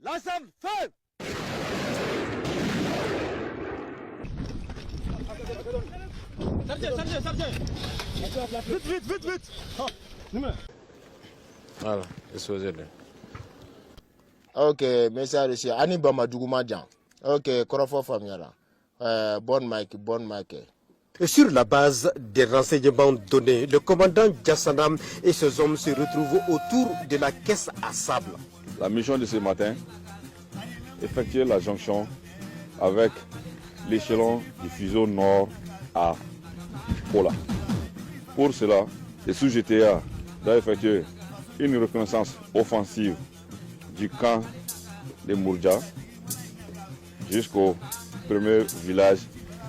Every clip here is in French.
L'ensemble, feu! Vite! Voilà, exposez-le. Ok, message Ani Bamadougou Madjan. Ok, Korofo Famiara. Bon Mike. Sur la base des renseignements donnés, le commandant Djassanam et ses hommes se retrouvent autour de la caisse à sable. La mission de ce matin, effectuer la jonction avec l'échelon du fuseau nord à Pola. Pour cela, le sous-GTA doit effectuer une reconnaissance offensive du camp de Mourja jusqu'au premier village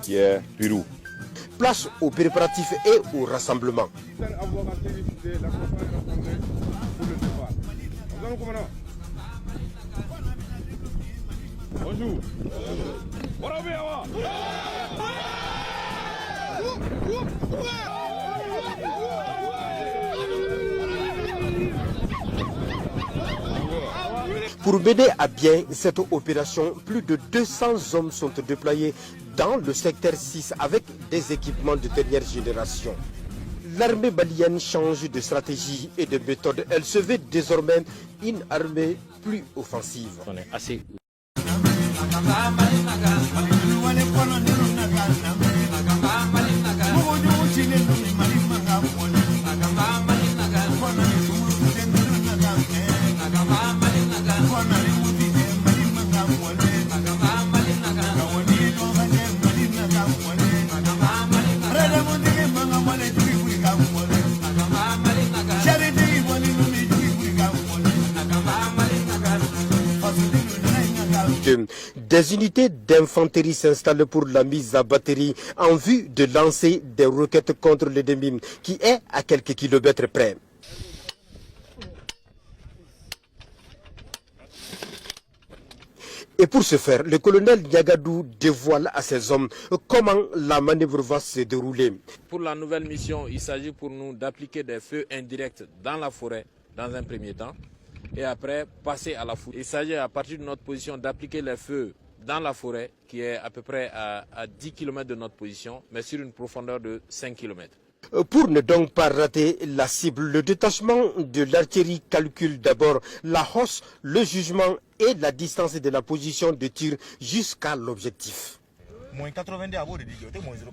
qui est Pirou. Place aux préparatifs et au rassemblement. Bonjour. Pour mener à bien cette opération, plus de 200 hommes sont déployés dans le secteur 6 avec des équipements de dernière génération. L'armée malienne change de stratégie et de méthode. Elle se veut désormais une armée plus offensive. On est assez... Des unités d'infanterie s'installent pour la mise à batterie en vue de lancer des roquettes contre l'ennemi qui est à quelques kilomètres près. Et pour ce faire, le colonel Niagadou dévoile à ses hommes comment la manœuvre va se dérouler. Pour la nouvelle mission, il s'agit pour nous d'appliquer des feux indirects dans la forêt dans un premier temps et après passer à la foudre. Il s'agit à partir de notre position d'appliquer les feux dans la forêt qui est à peu près à 10 km de notre position mais sur une profondeur de 5 km. Pour ne donc pas rater la cible, le détachement de l'artillerie calcule d'abord la hausse, le jugement et la distance de la position de tir jusqu'à l'objectif. Moins 90 à vous de dire, moins 0,90.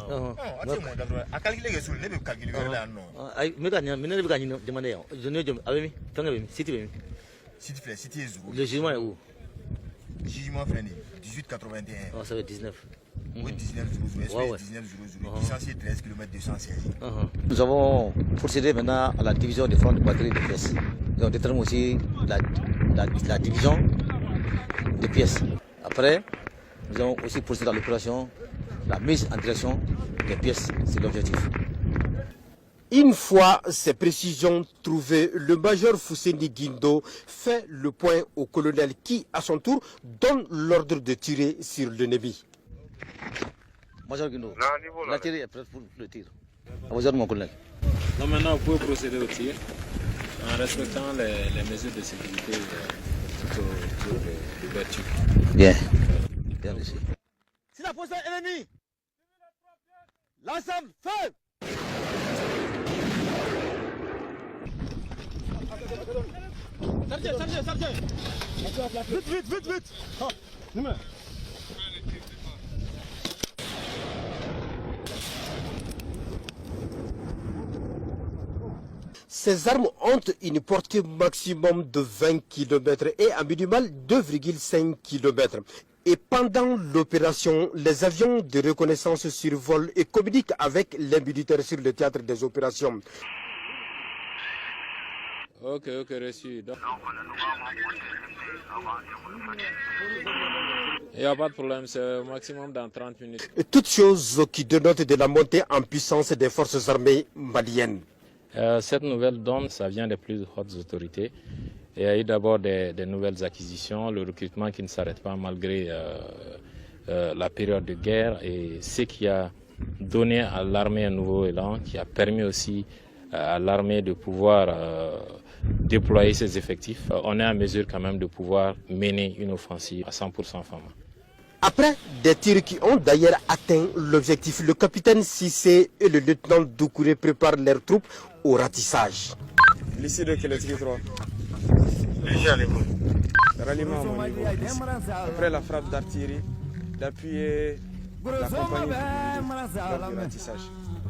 Non, moins 80. À calculer les sous, les calculer là, non. Le jugement est où? Le jugement fait 18,81. Ça fait 19. Oui, 19,00, 19,00, distance 13 km 216. Nous avons procédé maintenant à la division des fronts de batterie de pièces. Nous avons déterminé aussi la division des pièces. Après, nous avons aussi procédé à l'opération, la mise en direction des pièces, c'est l'objectif. Une fois ces précisions trouvées, le major Fousseni Guindo fait le point au colonel qui, à son tour, donne l'ordre de tirer sur l'ennemi. Major Guindo, la tirée est prête pour le tir. Major, mon colonel. Donc maintenant, vous pouvez procéder au tir en respectant les mesures de sécurité tout autour de l'ouverture. Bien. Bien reçu. C'est la position ennemie. L'ensemble, feu! Sergent! Vite! Ces armes ont une portée maximum de 20 km et un minimal 2,5 km. Et pendant l'opération, les avions de reconnaissance survolent et communiquent avec les militaires sur le théâtre des opérations. Ok, reçu. Il n'y a pas de problème, c'est au maximum dans 30 minutes. Toutes choses qui dénotent de la montée en puissance des forces armées maliennes. Cette nouvelle donne, ça vient des plus hautes autorités. Il y a eu d'abord des nouvelles acquisitions, le recrutement qui ne s'arrête pas malgré la période de guerre et ce qui a donné à l'armée un nouveau élan, qui a permis aussi à l'armée de pouvoir déployer ses effectifs, on est en mesure quand même de pouvoir mener une offensive à 100% femmes. Après des tirs qui ont d'ailleurs atteint l'objectif, le capitaine Cissé et le lieutenant Doucouré préparent leurs troupes au ratissage. L'issue de Kélétri 3. Ralliement à mon niveau. Après la frappe d'artillerie, d'appuyer la compagnie du ratissage.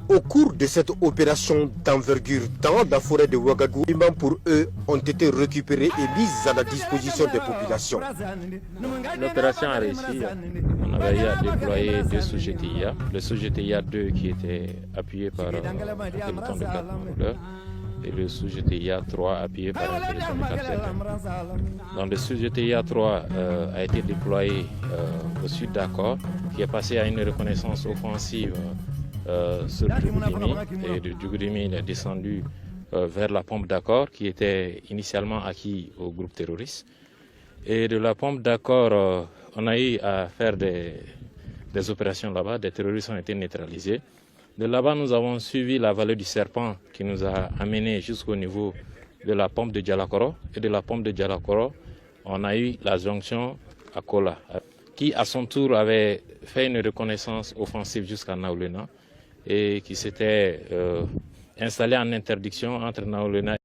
Au cours de cette opération d'envergure dans la forêt de Ouagadougou, les humains pour eux ont été récupérés et mis à la disposition des populations. L'opération a réussi. On avait eu à déployer deux sous-GTIA. Le sous-GTIA 2 qui était appuyé par un peloton de 4 maraudeurs et le sous-GTIA 3 appuyé par un peloton de 4 serpents. Donc le sous-GTIA 3 a été déployé au sud d'Accor, qui est passé à une reconnaissance offensive sur Djougoudimi, et de Djougoudimi il est descendu vers la pompe d'Accor qui était initialement acquis au groupe terroriste. Et de la pompe d'Accor, on a eu à faire des opérations là-bas, des terroristes ont été neutralisés. De là-bas, nous avons suivi la vallée du Serpent qui nous a amenés jusqu'au niveau de la pompe de Djalakoro. Et de la pompe de Djalakoro, on a eu la jonction à Kola, qui à son tour avait fait une reconnaissance offensive jusqu'à Naoulena et qui s'était installé en interdiction entre Naoulena